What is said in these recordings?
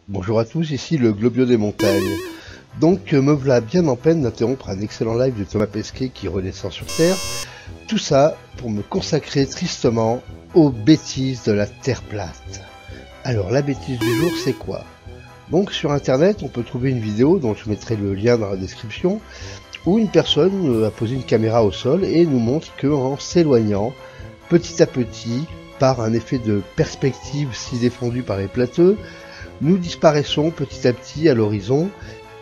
Bonjour à tous, ici le Globio des montagnes. Donc me voilà bien en peine d'interrompre un excellent live de Thomas Pesquet qui redescend sur Terre. Tout ça pour me consacrer tristement aux bêtises de la Terre plate. Alors la bêtise du jour c'est quoi? Donc sur internet on peut trouver une vidéo dont je mettrai le lien dans la description où une personne a posé une caméra au sol et nous montre qu'en s'éloignant petit à petit par un effet de perspective si défendu par les plateux, nous disparaissons petit à petit à l'horizon.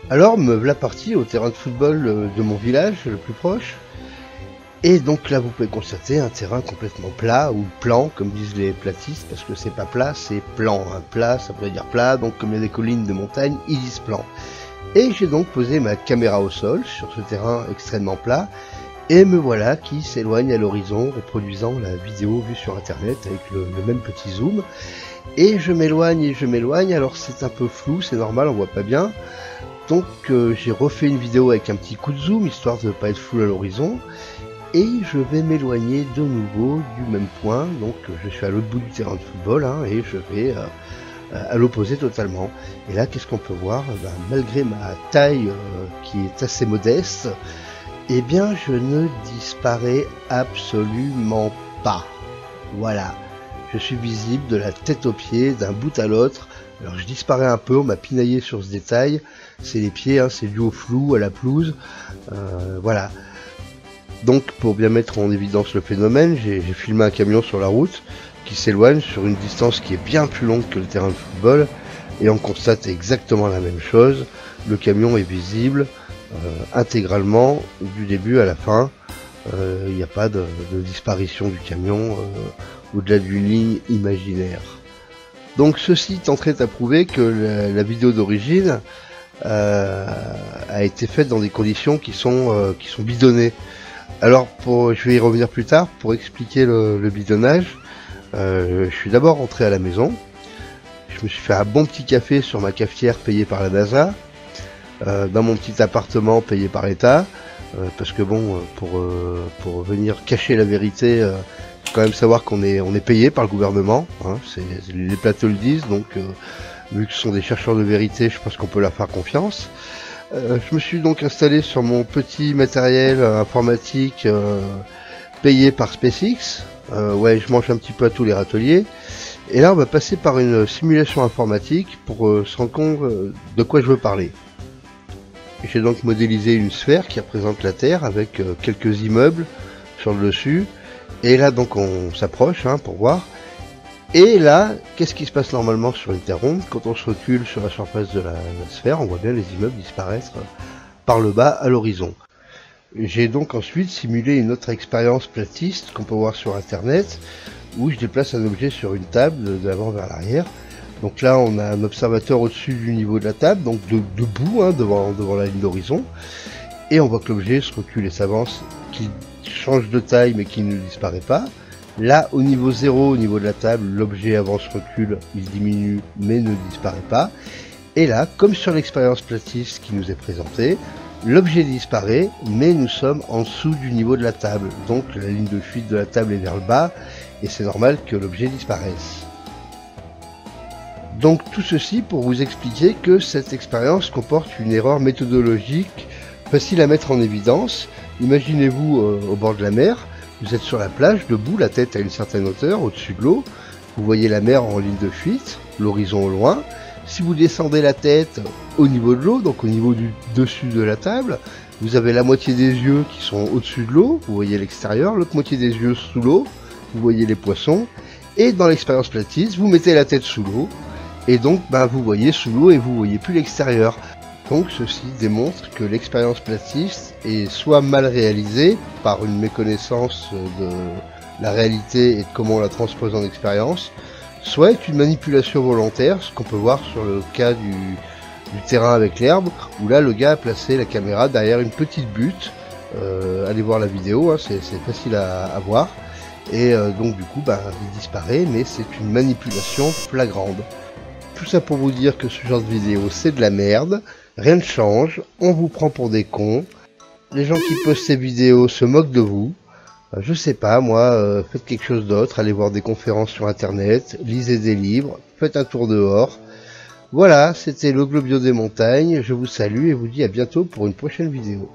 Alors me voilà parti au terrain de football de mon village le plus proche. Et donc là vous pouvez constater un terrain complètement plat ou plan comme disent les platistes, parce que c'est pas plat, c'est plan. Plat ça pourrait dire plat, donc comme il y a des collines de montagne, ils disent plan. Et j'ai donc posé ma caméra au sol sur ce terrain extrêmement plat. Et me voilà qui s'éloigne à l'horizon, reproduisant la vidéo vue sur internet avec le même petit zoom. Et je m'éloigne, alors c'est un peu flou, c'est normal, on voit pas bien. Donc j'ai refait une vidéo avec un petit coup de zoom, histoire de ne pas être flou à l'horizon. Et je vais m'éloigner de nouveau du même point, donc je suis à l'autre bout du terrain de football, et je vais à l'opposé totalement. Et là, qu'est-ce qu'on peut voir? Malgré ma taille qui est assez modeste, eh bien je ne disparais absolument pas. Voilà. Je suis visible de la tête aux pieds, d'un bout à l'autre. Alors je disparais un peu, on m'a pinaillé sur ce détail. C'est les pieds, c'est dû au flou, à la pelouse. Voilà. Donc pour bien mettre en évidence le phénomène, j'ai filmé un camion sur la route qui s'éloigne sur une distance qui est bien plus longue que le terrain de football. Et on constate exactement la même chose. Le camion est visible intégralement du début à la fin. Il n'y a pas de disparition du camion au-delà d'une ligne imaginaire. Donc ceci tenterait à prouver que la vidéo d'origine a été faite dans des conditions qui sont bidonnées. Alors je vais y revenir plus tard pour expliquer le bidonnage. Je suis d'abord rentré à la maison. Je me suis fait un bon petit café sur ma cafetière payée par la NASA, dans mon petit appartement payé par l'État. Parce que bon, pour venir cacher la vérité, faut quand même savoir qu'on est payé par le gouvernement, les plateaux le disent, donc vu que ce sont des chercheurs de vérité, je pense qu'on peut leur faire confiance. Je me suis donc installé sur mon petit matériel informatique payé par SpaceX. Ouais, je mange un petit peu à tous les râteliers. Et là, on va passer par une simulation informatique pour se rendre compte de quoi je veux parler. J'ai donc modélisé une sphère qui représente la Terre avec quelques immeubles sur le dessus. Et là donc on s'approche pour voir. Et là, qu'est-ce qui se passe normalement sur une Terre ronde? Quand on se recule sur la surface de la sphère, on voit bien les immeubles disparaître par le bas à l'horizon. J'ai donc ensuite simulé une autre expérience platiste qu'on peut voir sur internet, où je déplace un objet sur une table de l'avant vers l'arrière. Donc là on a un observateur au-dessus du niveau de la table, donc debout devant la ligne d'horizon. Et on voit que l'objet se recule et s'avance, qui change de taille mais qui ne disparaît pas. Là au niveau 0, au niveau de la table, l'objet avance, recule, il diminue mais ne disparaît pas. Et là, comme sur l'expérience platiste qui nous est présentée, l'objet disparaît mais nous sommes en dessous du niveau de la table. Donc la ligne de fuite de la table est vers le bas et c'est normal que l'objet disparaisse. Donc tout ceci pour vous expliquer que cette expérience comporte une erreur méthodologique facile à mettre en évidence. Imaginez-vous au bord de la mer, vous êtes sur la plage, debout, la tête à une certaine hauteur, au-dessus de l'eau. Vous voyez la mer en ligne de fuite, l'horizon au loin. Si vous descendez la tête au niveau de l'eau, donc au niveau du dessus de la table, vous avez la moitié des yeux qui sont au-dessus de l'eau, vous voyez l'extérieur, l'autre moitié des yeux sous l'eau, vous voyez les poissons. Et dans l'expérience platiste, vous mettez la tête sous l'eau. Et donc vous voyez sous l'eau et vous voyez plus l'extérieur. Donc ceci démontre que l'expérience platiste est soit mal réalisée par une méconnaissance de la réalité et de comment on la transpose en expérience, soit est une manipulation volontaire, ce qu'on peut voir sur le cas du terrain avec l'herbe, où là le gars a placé la caméra derrière une petite butte. Allez voir la vidéo, c'est facile à voir. Et donc du coup il disparaît, mais c'est une manipulation flagrante. Tout ça pour vous dire que ce genre de vidéo c'est de la merde, rien ne change, on vous prend pour des cons, les gens qui postent ces vidéos se moquent de vous, je sais pas moi, faites quelque chose d'autre, allez voir des conférences sur internet, lisez des livres, faites un tour dehors, Voilà, c'était le Globio des montagnes. Je vous salue et vous dis à bientôt pour une prochaine vidéo.